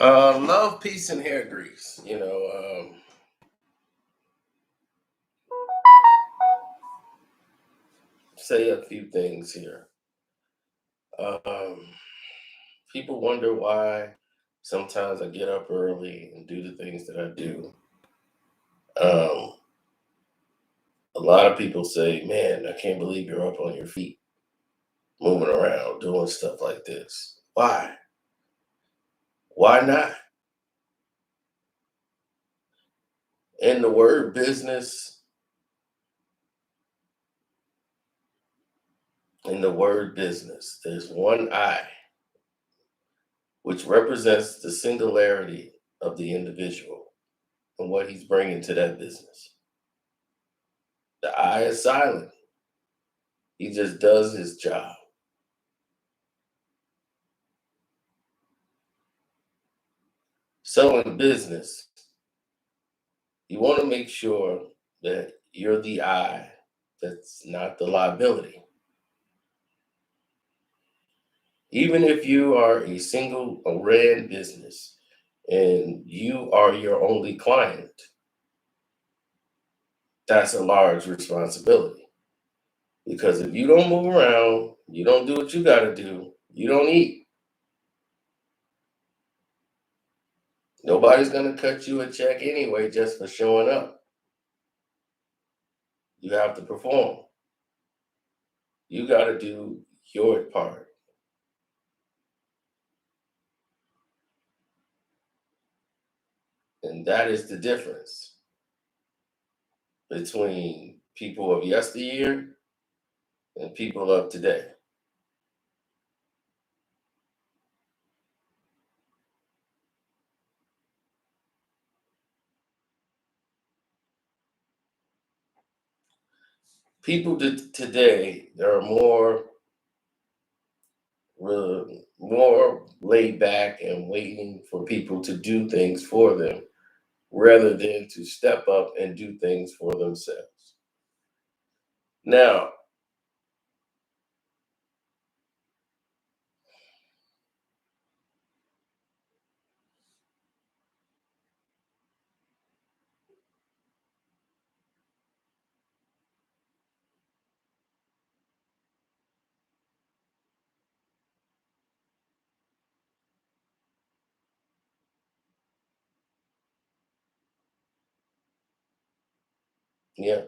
Love, peace, and hair grease. Say a few things here. Um, People wonder why sometimes I get up early and do the things that I do. Um, a lot of people say, "Man, I can't believe you're up on your feet, moving around, doing stuff like this." Why? Why not? In the word business, there's one I, which represents the singularity of the individual and what he's bringing to that business. The I is silent. He just does his job. So in business, you want to make sure that you're the I that's not the liability. Even if you are a ran business and you are your only client, that's a large responsibility. Because if you don't move around, you don't do what you got to do, you don't eat. Nobody's going to cut you a check anyway just for showing up. You have to perform. You got to do your part. And that is the difference between people of yesteryear and people of today. Today, they're more laid back and waiting for people to do things for them rather than to step up and do things for themselves. Now, yeah,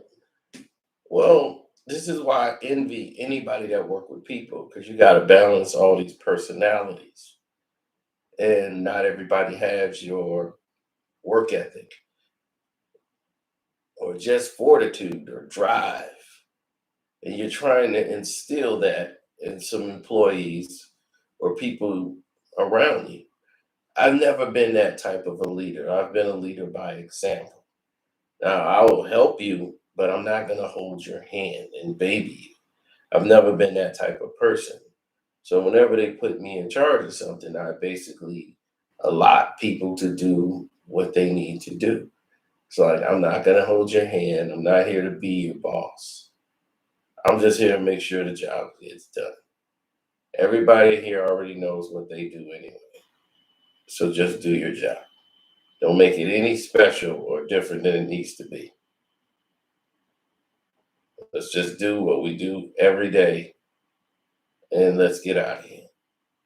well, this is why I envy anybody that work with people because you got to balance all these personalities, and not everybody has your work ethic or just fortitude or drive. And you're trying to instill that in some employees or people around you. I've never been that type of a leader. I've been a leader by example. Now, I will help you, but I'm not going to hold your hand and baby you. I've never been that type of person. So whenever they put me in charge of something, I basically allot people to do what they need to do. It's like, I'm not going to hold your hand. I'm not here to be your boss. I'm just here to make sure the job gets done. Everybody here already knows what they do anyway. So just do your job. Don't make it any special or different than it needs to be. Let's just do what we do every day and let's get out of here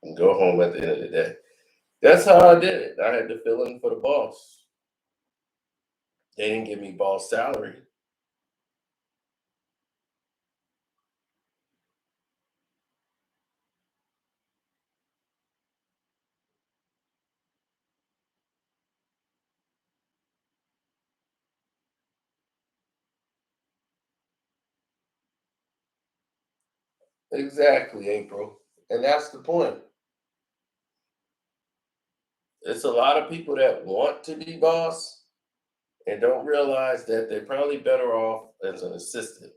and go home at the end of the day. That's how I did it. I had to fill in for the boss. They didn't give me boss salary. Exactly, April. And that's the point. It's a lot of people that want to be boss and don't realize that they're probably better off as an assistant.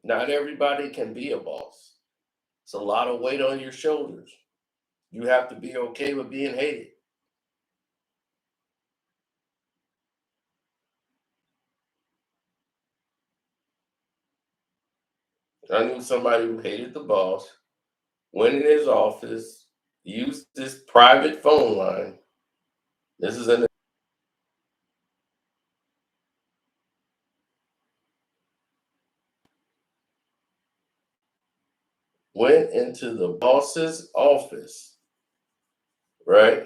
Not everybody can be a boss. It's a lot of weight on your shoulders. You have to be okay with being hated. I knew somebody who hated the boss, went in his office, used this private phone line. This is an went into the boss's office, right?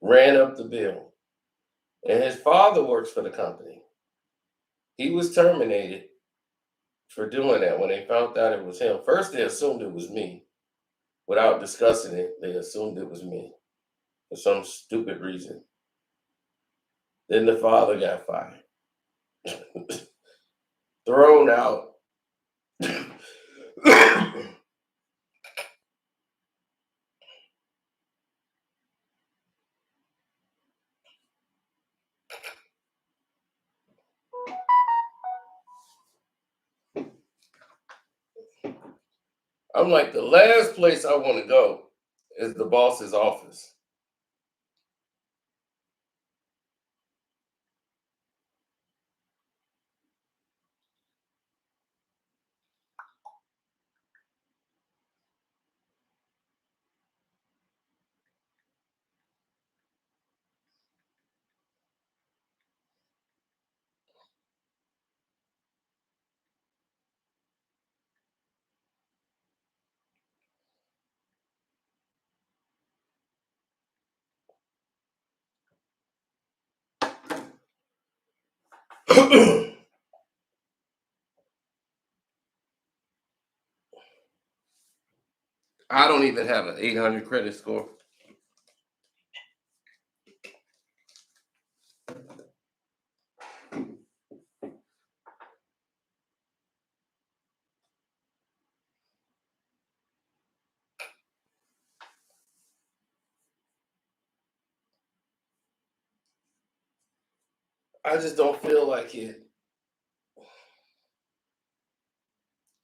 Ran up the bill. And his father works for the company. He was terminated for doing that when they found out it was him. First, they assumed it was me. Without discussing it, they assumed it was me for some stupid reason. Then the father got fired, thrown out. I'm like, the last place I want to go is the boss's office. I don't even have an 800 credit score. I just don't feel like it.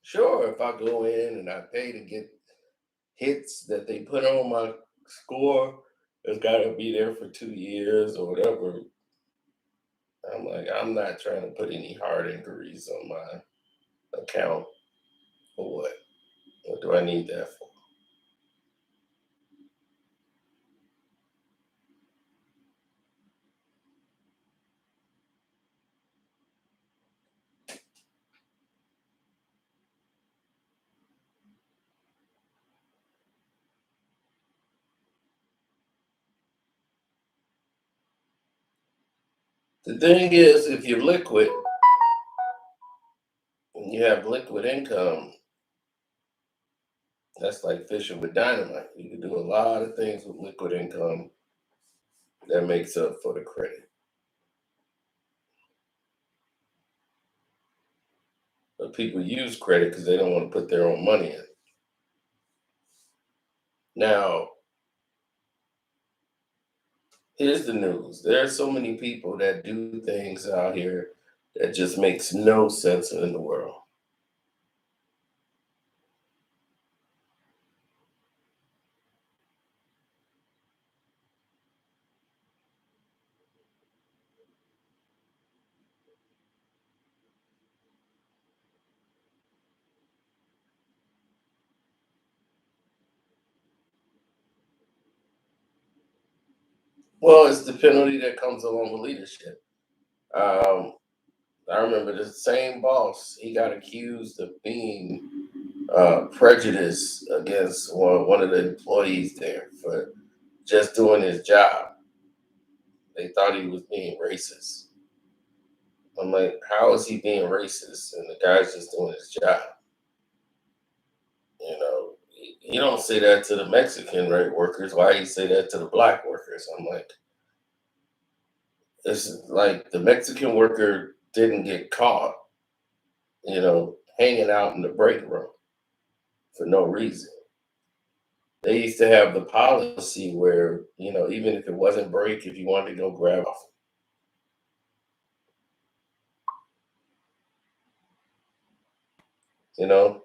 Sure, if I go in and I pay to get hits that they put on my score, it's got to be there for 2 years or whatever. I'm like, I'm not trying to put any hard inquiries on my account for what? What do I need that for? The thing is, if you're liquid and you have liquid income, that's like fishing with dynamite. You can do a lot of things with liquid income that makes up for the credit. But people use credit because they don't want to put their own money in. Now, here's the news. There are so many people that do things out here that just makes no sense in the world. Well, it's the penalty that comes along with leadership. Um, I remember the same boss. He got accused of being prejudiced against one of the employees there for just doing his job. They thought he was being racist. I'm like, how is he being racist? And the guy's just doing his job. You don't say that to the Mexican right workers. Why you say that to the black workers? I'm like, it's like the Mexican worker didn't get caught, hanging out in the break room for no reason. They used to have the policy where, even if it wasn't break, if you wanted to go grab off, You know,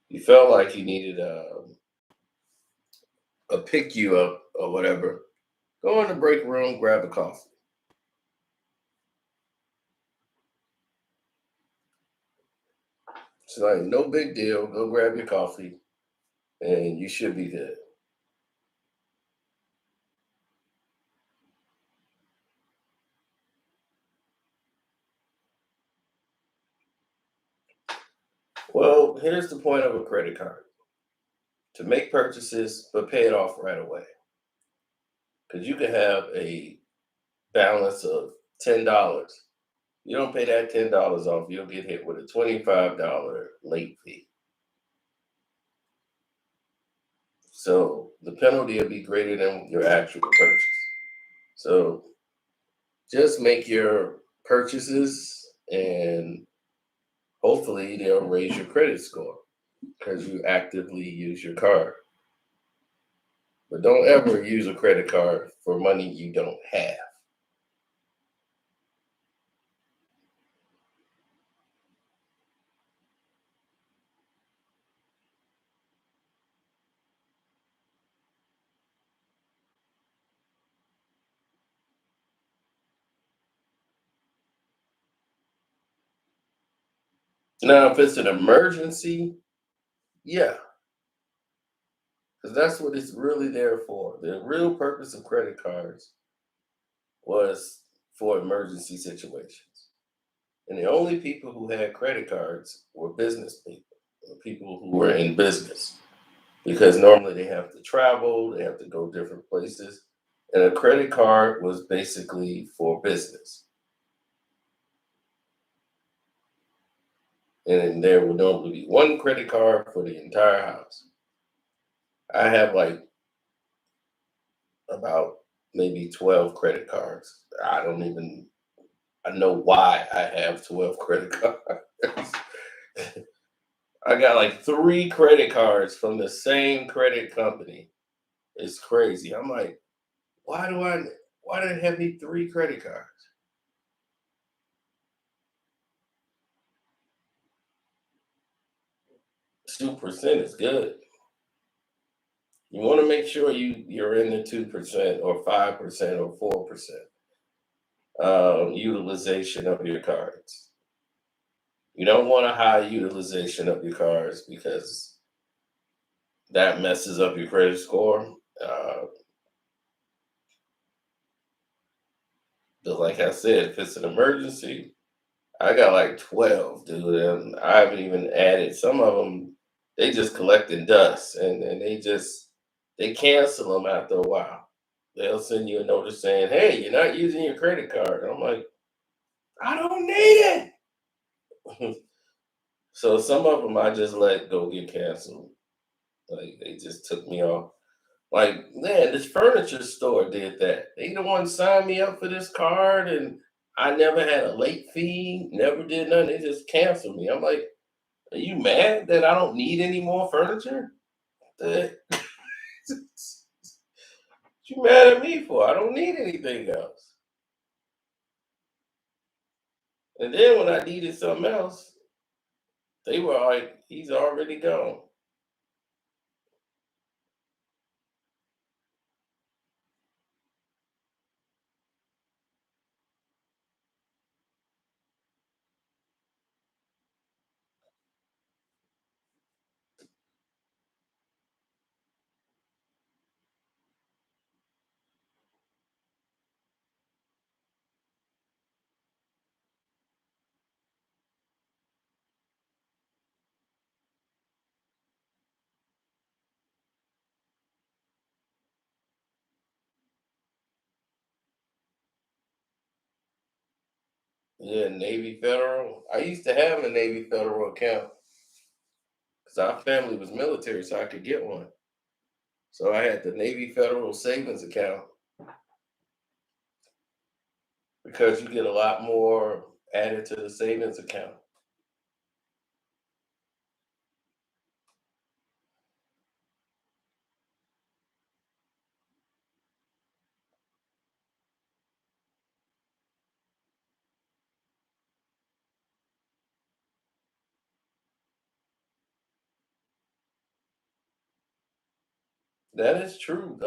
you felt like you needed a pick you up or whatever. Go in the break room, grab a coffee. It's like no big deal. Go grab your coffee, and you should be good. Well, here's the point of a credit card: to make purchases, but pay it off right away. Because you can have a balance of $10. You don't pay that $10 off, you'll get hit with a $25 late fee. So the penalty will be greater than your actual purchase. So just make your purchases and hopefully they'll raise your credit score because you actively use your card. But don't ever use a credit card for money you don't have. Now, if it's an emergency, yeah, because that's what it's really there for. The real purpose of credit cards was for emergency situations. And the only people who had credit cards were business people, or people who were in business, because normally they have to travel, they have to go different places. And a credit card was basically for business. And there would normally be one credit card for the entire house. I have like about maybe 12 credit cards. I know why I have 12 credit cards. I got like three credit cards from the same credit company. It's crazy. I'm like, why do I why did I have me three credit cards? 2% is good. You want to make sure you're in the 2% or 5% or 4% utilization of your cards. You don't want a high utilization of your cards because that messes up your credit score. Uh, but like I said, if it's an emergency, I got like 12, dude, and I haven't even added some of them. They just collecting dust, and they cancel them after a while. They'll send you a notice saying, "Hey, you're not using your credit card." I'm like, I don't need it. So some of them I just let go get canceled. Like they just took me off. Like, man, this furniture store did that. They the one signed me up for this card, and I never had a late fee, never did nothing. They just canceled me. I'm like, are you mad that I don't need any more furniture? The- What you mad at me for? I don't need anything else. And then when I needed something else, they were like, he's already gone. Yeah, Navy Federal. I used to have a Navy Federal account because our family was military, so I could get one. So I had the Navy Federal savings account because you get a lot more added to the savings account. That is true,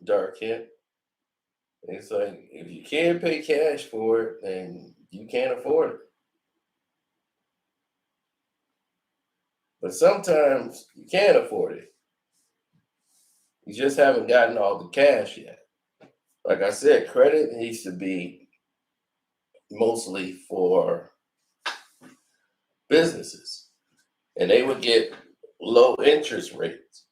Dark Kent. It's like if you can't pay cash for it, then you can't afford it. But sometimes you can afford it. You just haven't gotten all the cash yet. Like I said, credit needs to be mostly for businesses, and they would get low interest rates.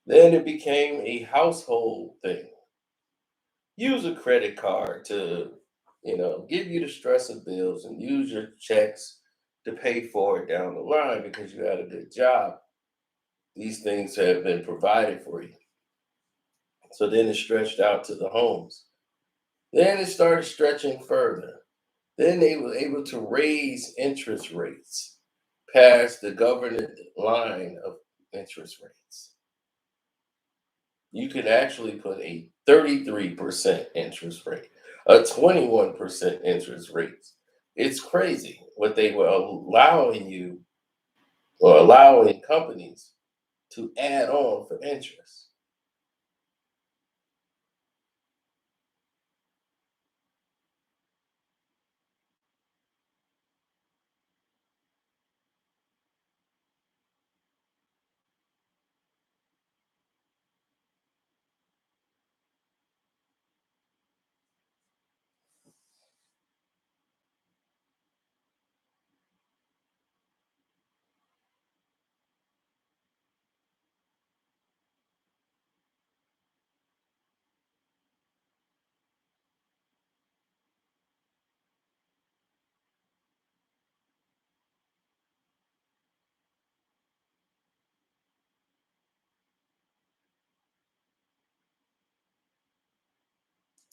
Then it became a household thing. Use a credit card to, give you the stress of bills and use your checks to pay for it down the line because you had a good job. These things have been provided for you. So then it stretched out to the homes. Then it started stretching further. Then they were able to raise interest rates past the government line of interest rates. You could actually put a 33% interest rate, a 21% interest rate. It's crazy what they were allowing you or allowing companies to add on for interest.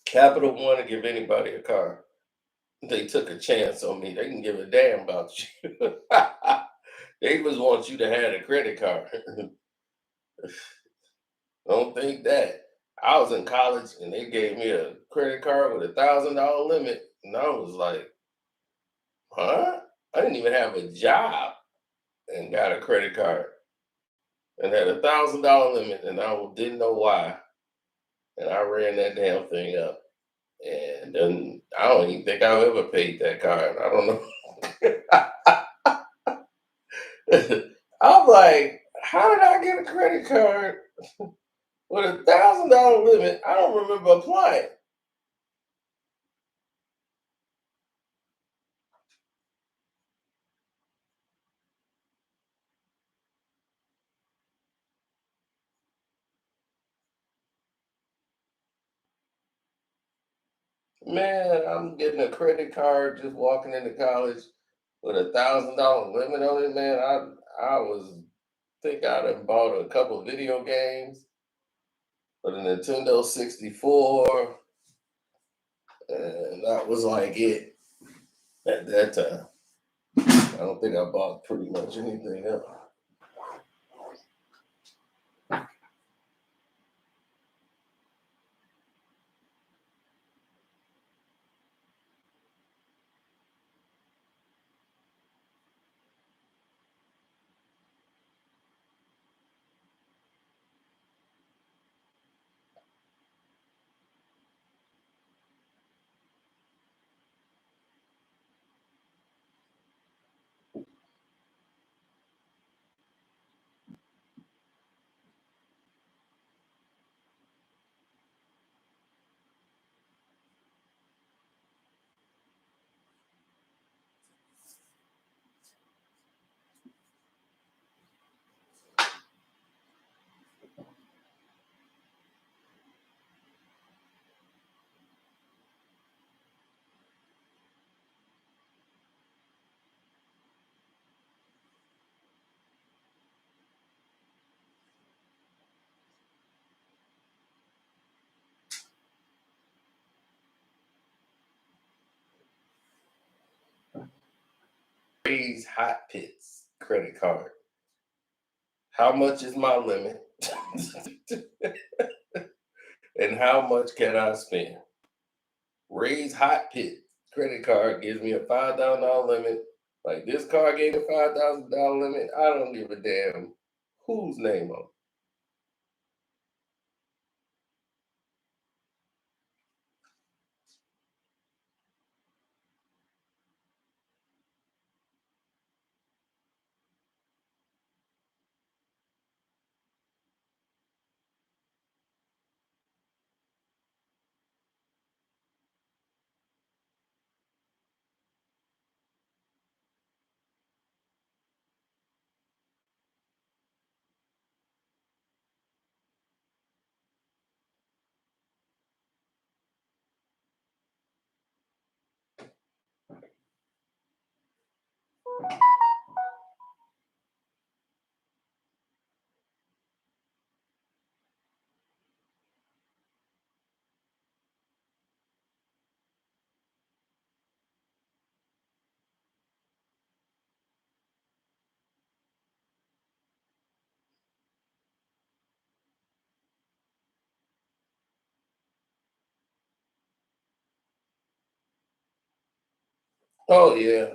Capital One to give anybody a car. They took a chance on me. They can give a damn about you. They just want you to have a credit card. Don't think that. I was in college and they gave me a credit card with $1,000 limit, and I was like, huh? I didn't even have a job and got a credit card and had $1,000 limit, and I didn't know why. And I ran that damn thing up. And then I don't even think I've ever paid that card. I don't know. I'm like, how did I get a credit card with $1,000 limit? I don't remember applying. Man, I'm getting a credit card just walking into college with $1,000 limit on it. Man, I was think I'd have bought a couple video games for the Nintendo 64, and that was like it at that time. I don't think I bought pretty much anything else. Raise Hot Pits credit card. How much is my limit? And how much can I spend? Raise Hot Pit credit card gives me a $5,000 limit. Like this card gave me a $5,000 limit. I don't give a damn Whose name on? Oh yeah.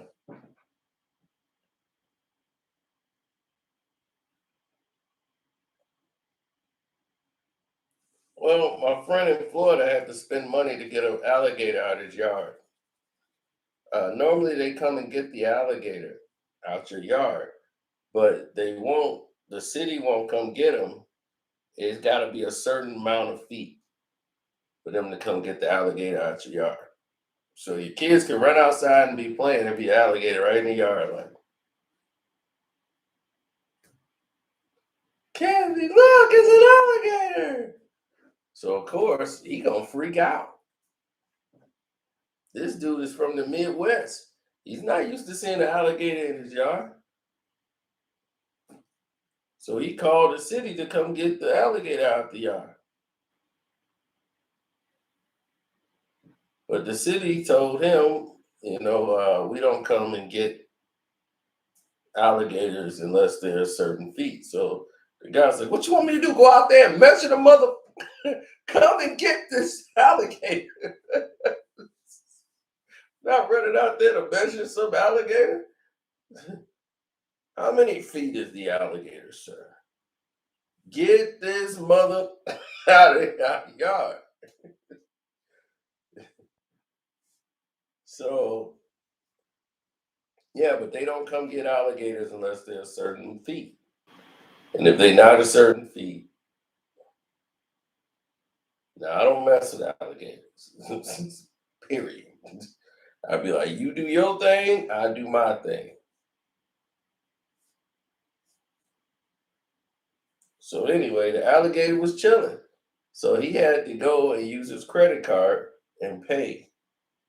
Well, my friend in Florida had to spend money to get an alligator out of his yard. Normally, they come and get the alligator out your yard, but they won't. The city won't come get them. It's got to be a certain amount of feet for them to come get the alligator out your yard. So your kids can run outside and be playing and be an alligator right in the yard, like, Candy, look, it's an alligator. So of course he gonna freak out. This dude is from the Midwest. He's not used to seeing an alligator in his yard. So he called the city to come get the alligator out the yard. But the city told him, we don't come and get alligators unless they're a certain feet. So the guy's like, what you want me to do? Go out there and measure the mother? Come and get this alligator. Not running out there to measure some alligator. How many feet is the alligator, sir? Get this mother out of the yard. So, yeah, but they don't come get alligators unless they're a certain feet. And if they're not a certain feet, now I don't mess with alligators. Period. I'd be like, you do your thing, I do my thing. So anyway, the alligator was chilling. So he had to go and use his credit card and pay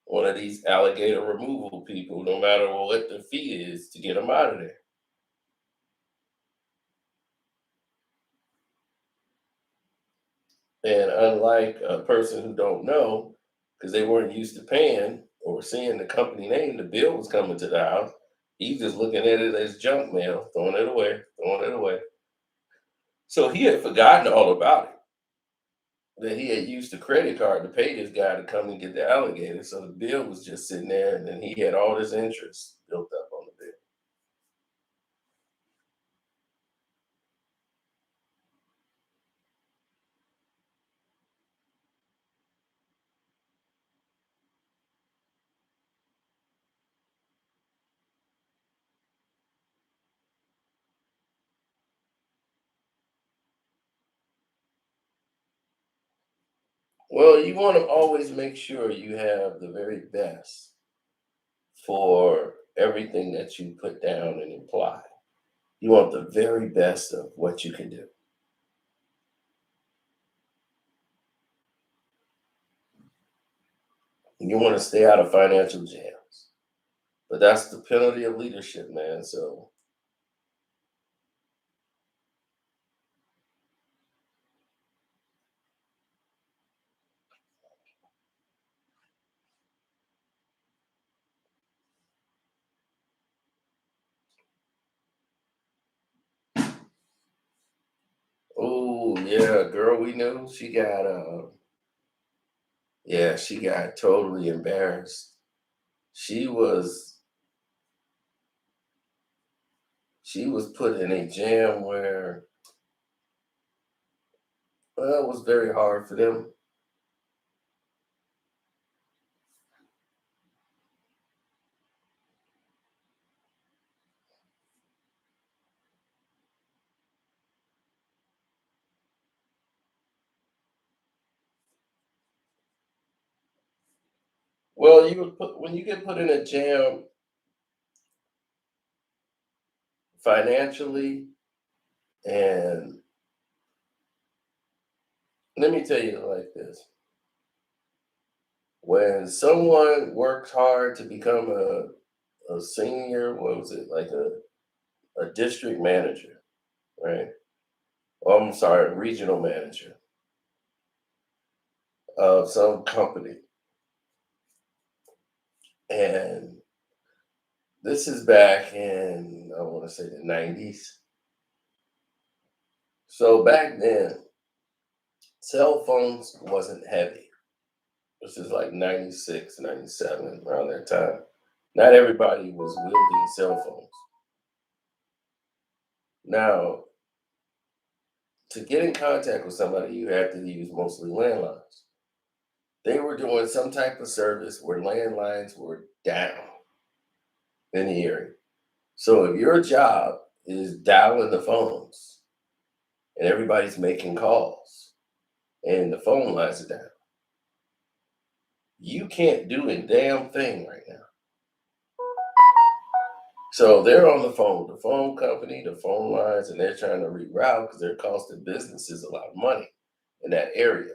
one of these alligator removal people, no matter what the fee is, to get him out of there. And unlike a person who don't know, because they weren't used to paying or seeing the company name, the bill was coming to the house. He's just looking at it as junk mail, throwing it away, throwing it away. So he had forgotten all about it. That he had used the credit card to pay this guy to come and get the alligator. So the bill was just sitting there, and then he had all this interest built up on the bill. Well, you want to always make sure you have the very best for everything that you put down and imply. You want the very best of what you can do. And you want to stay out of financial jams. But that's the penalty of leadership, man. So, oh yeah, girl we knew, she got totally embarrassed. She was she was put in a jam where Well, it was very hard for them. Well, you would put when you get put in a jam financially, and let me tell you like this: when someone works hard to become a senior, what was it like a district manager, right? Oh, I'm sorry, regional manager of some company, and this is back in I want to say the '90s. So back then, cell phones wasn't heavy. This is like 96, 97, around that time. Not everybody was wielding cell phones. Now, to get in contact with somebody, you had to use mostly landlines. They were doing some type of service where landlines were down in the area. So if your job is dialing the phones and everybody's making calls and the phone lines are down, you can't do a damn thing right now. So they're on the phone company, the phone lines, and they're trying to reroute because they're costing businesses a lot of money in that area.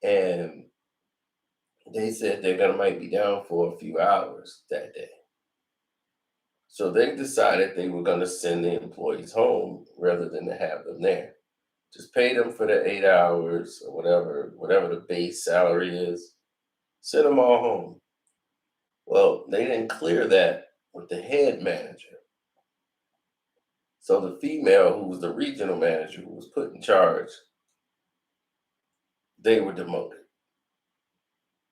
And they said they're gonna might be down for a few hours that day. So they decided they were gonna send the employees home rather than to have them there. Just pay them for the 8 hours or whatever the base salary is. Send them all home. Well, they didn't clear that with the head manager. So the female who was the regional manager who was put in charge, they were demoted.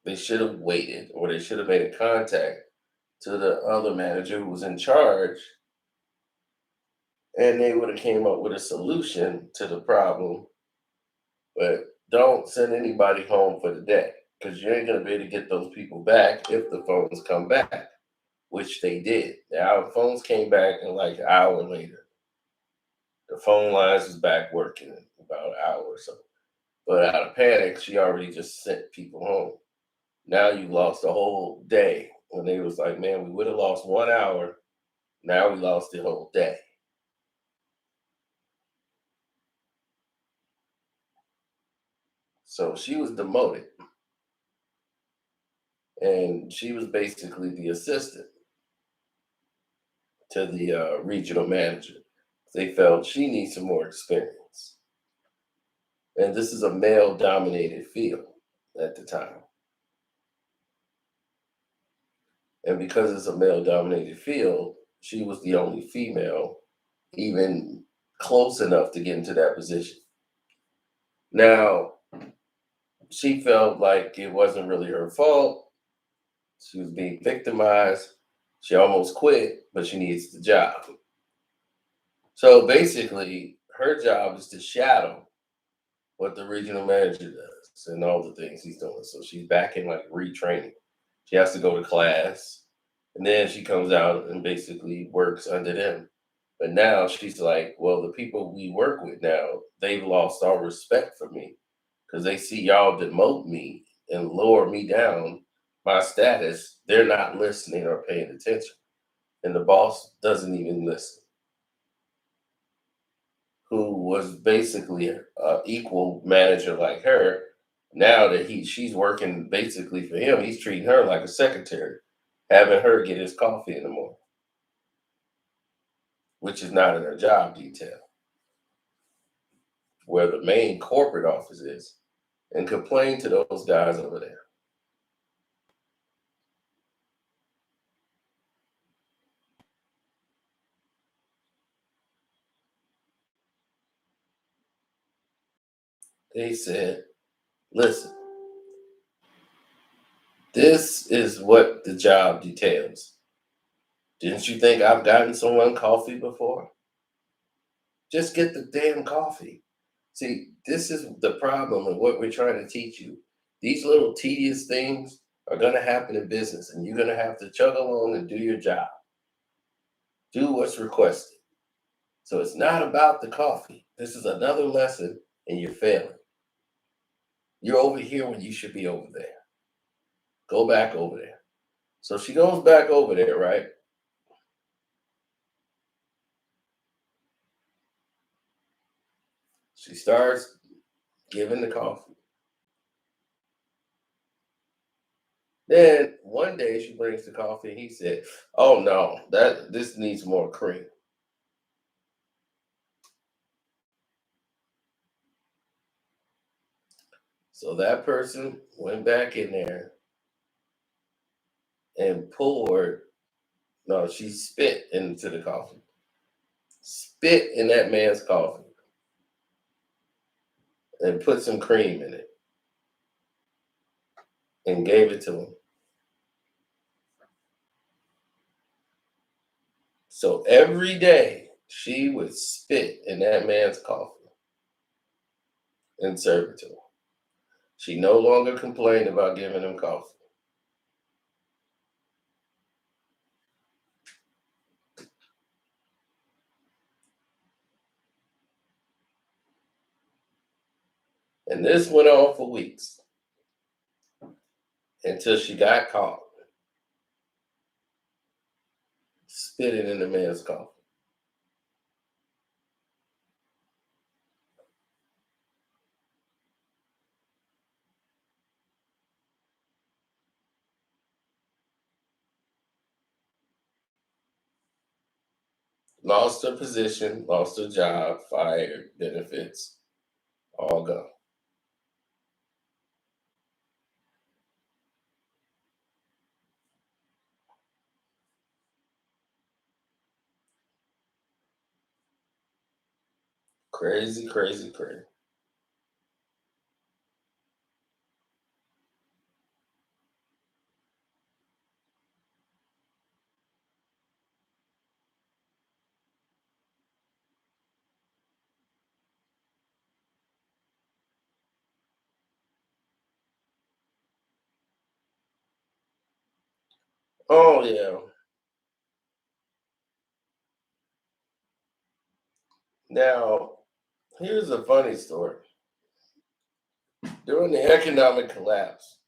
They should have waited, or they should have made a contact to the other manager who was in charge, and they would have came up with a solution to the problem. But don't send anybody home for the day because you ain't gonna be able to get those people back if the phones come back, which they did. Our phones came back in like an hour later. The phone lines was back working in about an hour or so. But out of panic, she already just sent people home. Now you lost a whole day. When they was like, man, we would have lost 1 hour. Now we lost the whole day. So she was demoted, and she was basically the assistant to the regional manager. They felt she needs some more experience, and this is a male-dominated field at the time. And because it's a male-dominated field, she was the only female even close enough to get into that position. Now, she felt like it wasn't really her fault. She was being victimized. She almost quit, but she needs the job. So basically, her job is to shadow what the regional manager does and all the things he's doing. So she's back in like retraining. She has to go to class, and then she comes out and basically works under them. But now she's like, well, the people we work with now, they've lost all respect for me because they see y'all demote me and lower me down my status. They're not listening or paying attention. And the boss doesn't even listen, who was basically a equal manager like her. Now that she's working basically for him, he's treating her like a secretary, having her get his coffee in the morning, which is not in her job detail, where the main corporate office is, and complain to those guys over there. They said, listen, this is what the job details. Didn't you think I've gotten someone coffee before? Just get the damn coffee. See, this is the problem and what we're trying to teach you. These little tedious things are going to happen in business, and you're going to have to chug along and do your job. Do what's requested. So it's not about the coffee. This is another lesson, and you're failing. You're over here when you should be over there. Go back over there. So she goes back over there, right? She starts giving the coffee. Then one day she brings the coffee. He said, "Oh no, this needs more cream." So that person went back in there and poured. No, she spit into the coffee. Spit in that man's coffee and put some cream in it and gave it to him. So every day she would spit in that man's coffee and serve it to him. She no longer complained about giving him coffee. And this went on for weeks until she got caught spitting in the man's coffee. Lost her position, lost her job, fired, benefits, all gone. Crazy, crazy, crazy. Oh yeah. Now, here's a funny story. During the economic collapse,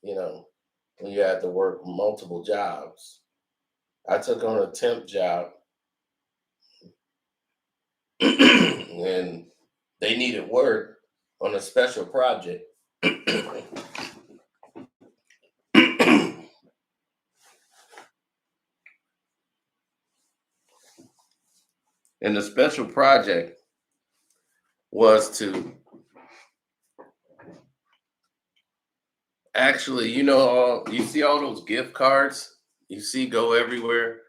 you know, when you had to work multiple jobs, I took on a temp job and they needed work on a special project. And the special project was to actually, you see all those gift cards you see go everywhere,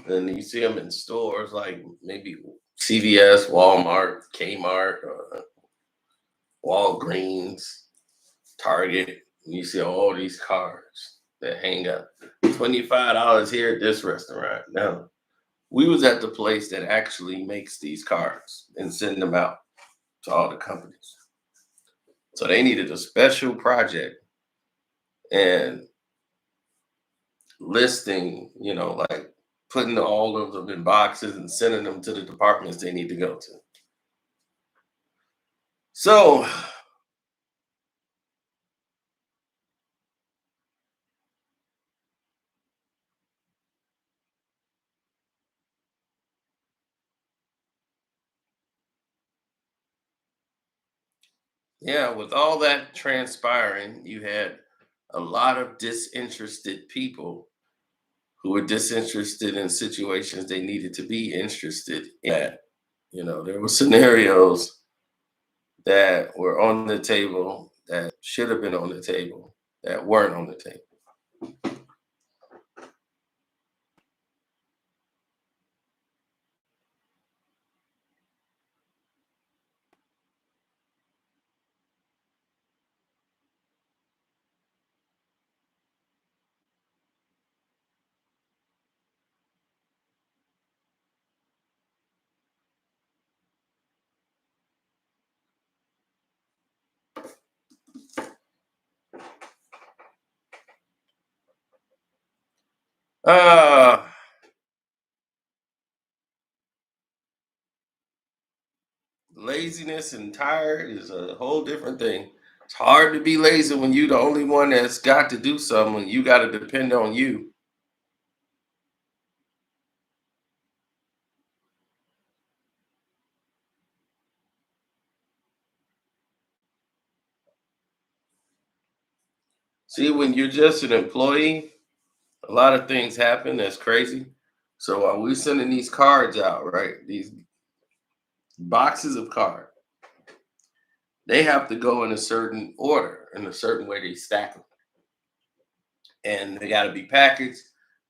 and you see them in stores like maybe CVS, Walmart, Kmart, Walgreens, Target. And you see all these cards that hang up. $25 here at this restaurant. Now, we was at the place that actually makes these cards and send them out to all the companies. So they needed a special project and listing, like putting all of them in boxes and sending them to the departments they need to go to. So, yeah, with all that transpiring, you had a lot of disinterested people who were disinterested in situations they needed to be interested in. There were scenarios that were on the table that should have been on the table that weren't on the table. Uh Laziness and tired is a whole different thing. It's hard to be lazy when you the only one that's got to do something. You got to depend on you. See, when you're just an employee, a lot of things happen that's crazy. So while we're sending these cards out, right, these boxes of cards, they have to go in a certain order, in a certain way they stack them, and they got to be packaged,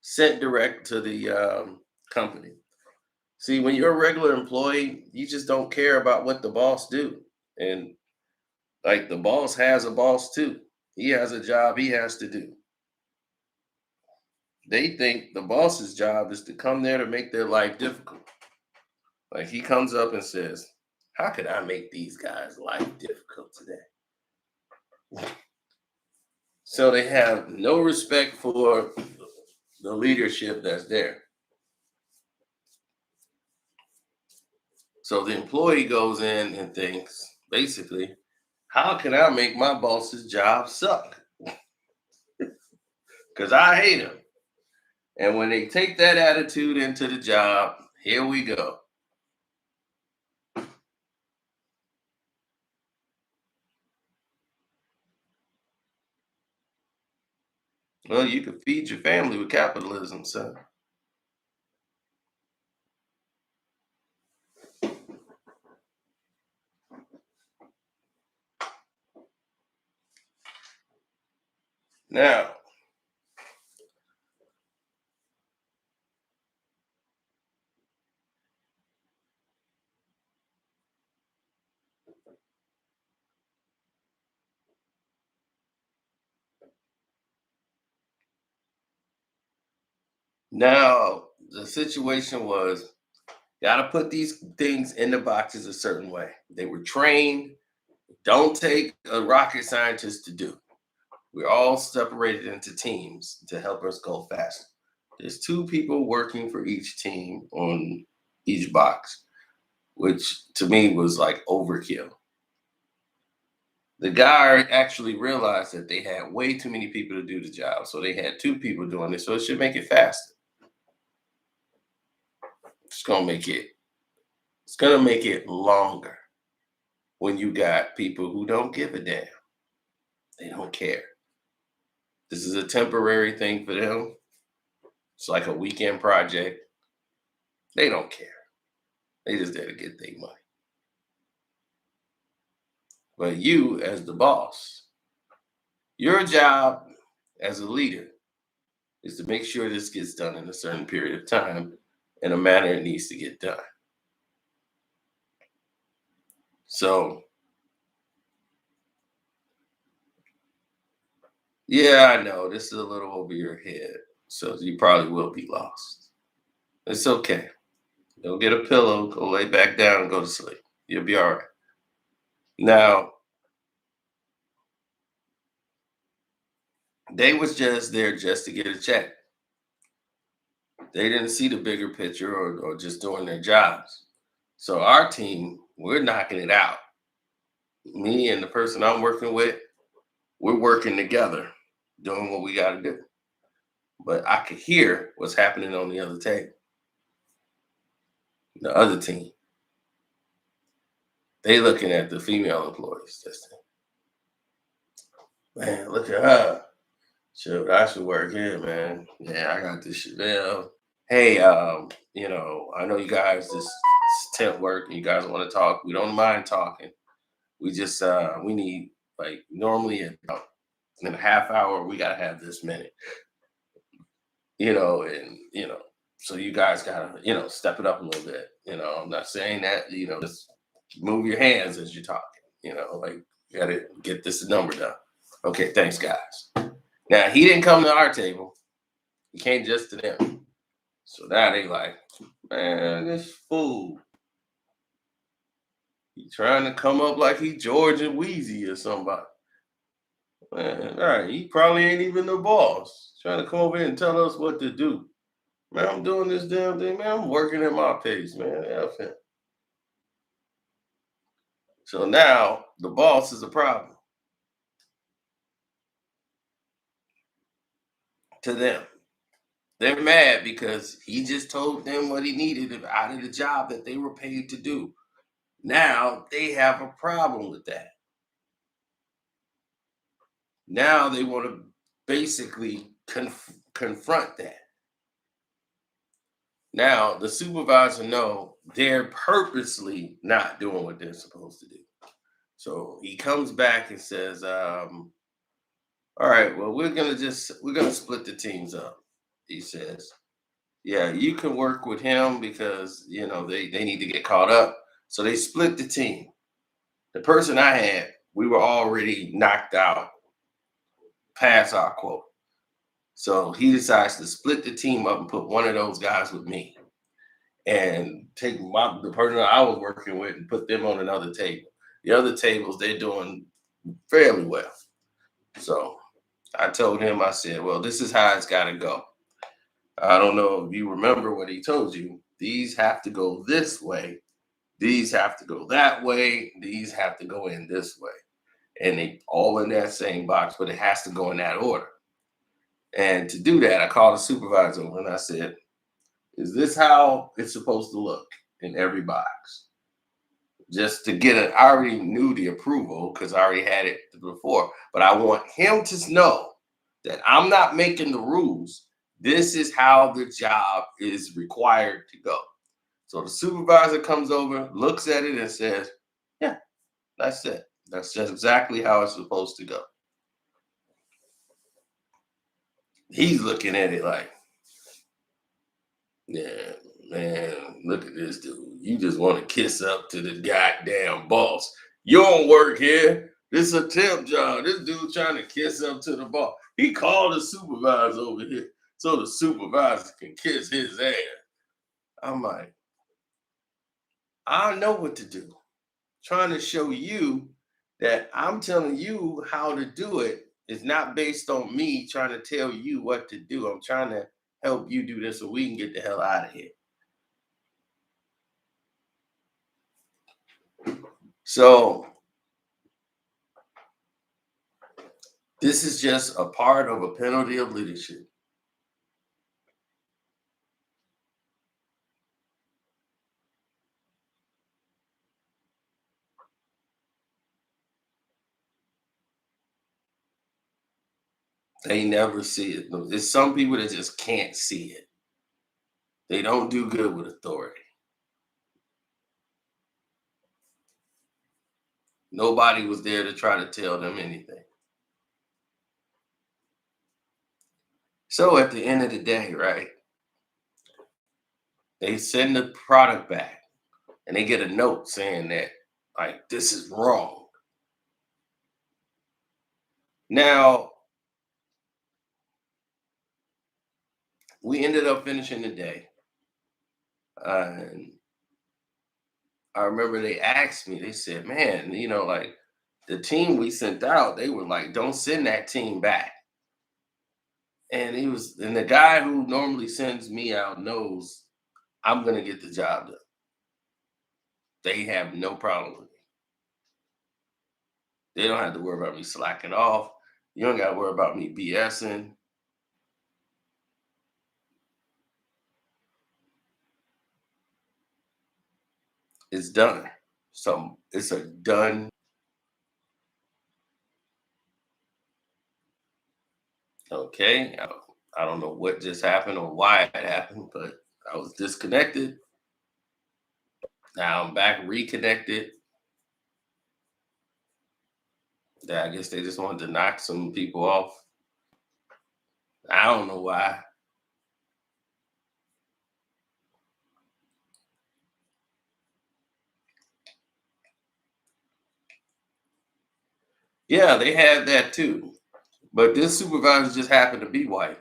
sent direct to the company. See, when you're a regular employee, you just don't care about what the boss do, and like the boss has a boss too. He has a job he has to do. They think the boss's job is to come there to make their life difficult. Like he comes up and says, "How could I make these guys' life difficult today?" So they have no respect for the leadership that's there. So the employee goes in and thinks, basically, how can I make my boss's job suck? Because I hate him. And when they take that attitude into the job, here we go. Well, you can feed your family with capitalism, son. Now, now the situation was got to put these things in the boxes a certain way. They were trained. Don't take a rocket scientist to do. We're all separated into teams to help us go faster. There's two people working for each team on each box, which to me was like overkill. The guy actually realized that they had way too many people to do the job, so they had two people doing it. So it should make it faster. It's gonna make it. It's gonna make it longer when you got people who don't give a damn. They don't care. This is a temporary thing for them. It's like a weekend project. They don't care. They just there to get their money. But you, as the boss, your job as a leader is to make sure this gets done in a certain period of time in a manner it needs to get done. So, yeah, I know this is a little over your head. So you probably will be lost. It's okay. Go get a pillow, go lay back down, and go to sleep. You'll be all right. Now, they was just there just to get a check. They didn't see the bigger picture or just doing their jobs. So our team, we're knocking it out. Me and the person I'm working with, we're working together, doing what we got to do. But I could hear what's happening on the other table, the other team. They looking at the female employees. Just man, look at her. Shoot, I should work here, man. Yeah, I got this shit. Yeah. Hey, I know you guys just temp work and you guys want to talk. We don't mind talking. We just we need like normally about in a half hour we gotta have this minute, and so you guys gotta, step it up a little bit. I'm not saying that, just move your hands as you're talking, like you gotta get this number done. Okay, thanks guys. Now he didn't come to our table, he came just to them. So now they like, man, this fool. He trying to come up like he George and Wheezy or somebody. Man, all right, he probably ain't even the boss. Trying to come over here and tell us what to do. Man, I'm doing this damn thing, man. I'm working at my pace, man. F him. So now the boss is a problem to them. They're mad because he just told them what he needed out of the job that they were paid to do. Now they have a problem with that. Now they want to basically confront that. Now the supervisor know they're purposely not doing what they're supposed to do. So he comes back and says, all right, well, we're gonna split the teams up. He says, yeah, you can work with him because they need to get caught up. So they split the team. The person I had, we were already knocked out past our quote. So he decides to split the team up and put one of those guys with me and take the person I was working with and put them on another table. The other tables, they're doing fairly well. So I told him, I said, well, this is how it's got to go. I don't know if you remember what he told you. These have to go this way. These have to go that way. These have to go in this way. And they all in that same box, but it has to go in that order. And to do that, I called the supervisor over and I said, is this how it's supposed to look in every box? Just to get it, I already knew the approval because I already had it before, but I want him to know that I'm not making the rules. This is how the job is required to go. So the supervisor comes over, looks at it, and says, yeah, that's it. That's just exactly how it's supposed to go. He's looking at it like, yeah, man, look at this dude. You just want to kiss up to the goddamn boss. You don't work here. This is a temp job. This dude trying to kiss up to the boss. He called the supervisor over here so the supervisor can kiss his ass. I'm like, I know what to do. Trying to show you that I'm telling you how to do it is not based on me trying to tell you what to do. I'm trying to help you do this so we can get the hell out of here. So this is just a part of a penalty of leadership. They never see it. There's some people that just can't see it. They don't do good with authority. Nobody was there to try to tell them anything. So at the end of the day, right, they send the product back and they get a note saying that, like, this is wrong. Now, we ended up finishing the day. And I remember they asked me, they said, man, like the team we sent out, they were like, don't send that team back. And the guy who normally sends me out knows I'm gonna get the job done. They have no problem with me. They don't have to worry about me slacking off. You don't gotta worry about me BSing. It's done. So it's a done. Okay. I don't know what just happened or why it happened, but I was disconnected. Now I'm back reconnected. Yeah, I guess they just wanted to knock some people off. I don't know why. Yeah, they had that too. But this supervisor just happened to be white.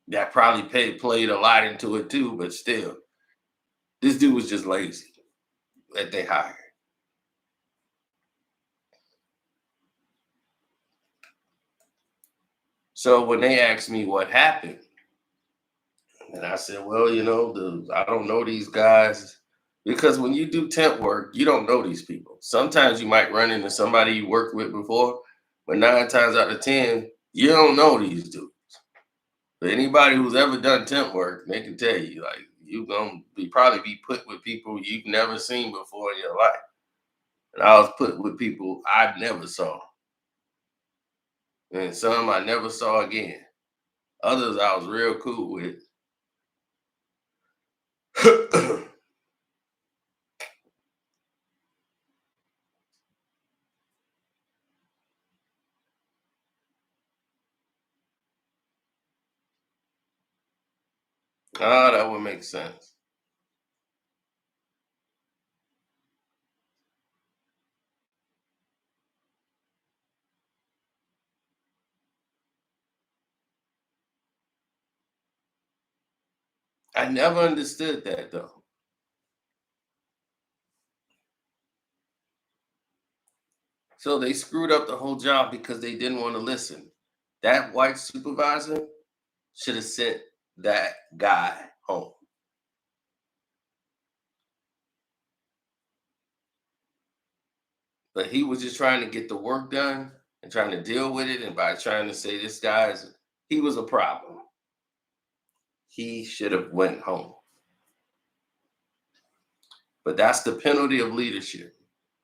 That probably played a lot into it too, but still, this dude was just lazy that they hired. So when they asked me what happened, and I said, well, I don't know these guys. Because when you do temp work, you don't know these people. Sometimes you might run into somebody you worked with before, but 9 times out of 10, you don't know these dudes. But anybody who's ever done temp work, they can tell you, like, you're gonna probably be put with people you've never seen before in your life. And I was put with people I've never saw. And some I never saw again. Others I was real cool with. Oh, that would make sense. I never understood that though. So they screwed up the whole job because they didn't want to listen. That white supervisor should have sent that guy home. But he was just trying to get the work done and trying to deal with it. And by trying to say he was a problem. He should have went home. But that's the penalty of leadership.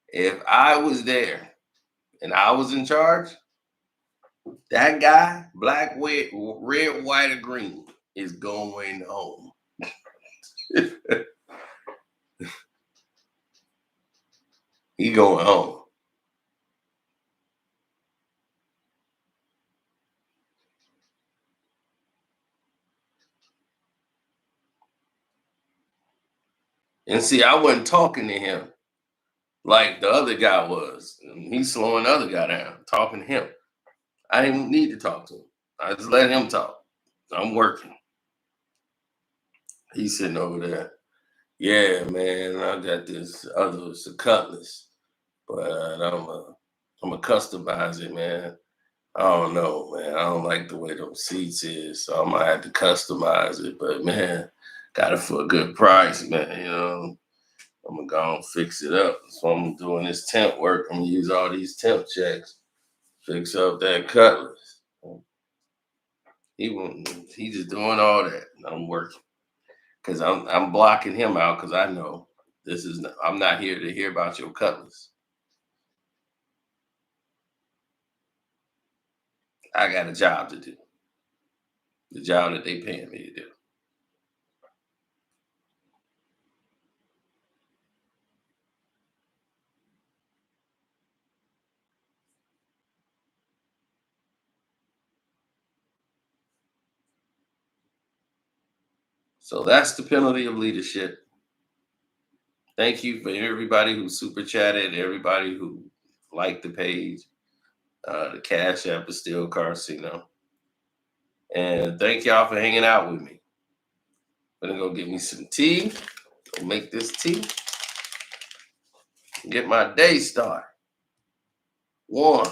If I was there and I was in charge, that guy, black, red, white, or green, is going home. He going home. And see, I wasn't talking to him like the other guy was. He's slowing the other guy down, talking to him. I didn't need to talk to him. I just let him talk. I'm working. He's sitting over there. Yeah, man, I got this other, it's a cutlass, but I'm a customize it, man. I don't know, man. I don't like the way those seats is, so I might have to customize it. But man, got it for a good price, man. I'm gonna go and fix it up. So I'm doing this temp work. I'm gonna use all these temp checks, fix up that cutlass. He just doing all that. I'm working because I'm blocking him out because I know I'm not here to hear about your cutlass. I got a job to do. The job that they paying me to do. So that's the penalty of leadership. Thank you for everybody who super chatted, everybody who liked the page. The Cash App is still Carcino. And thank y'all for hanging out with me. I'm gonna go get me some tea. Go make this tea. Get my day started. Warm.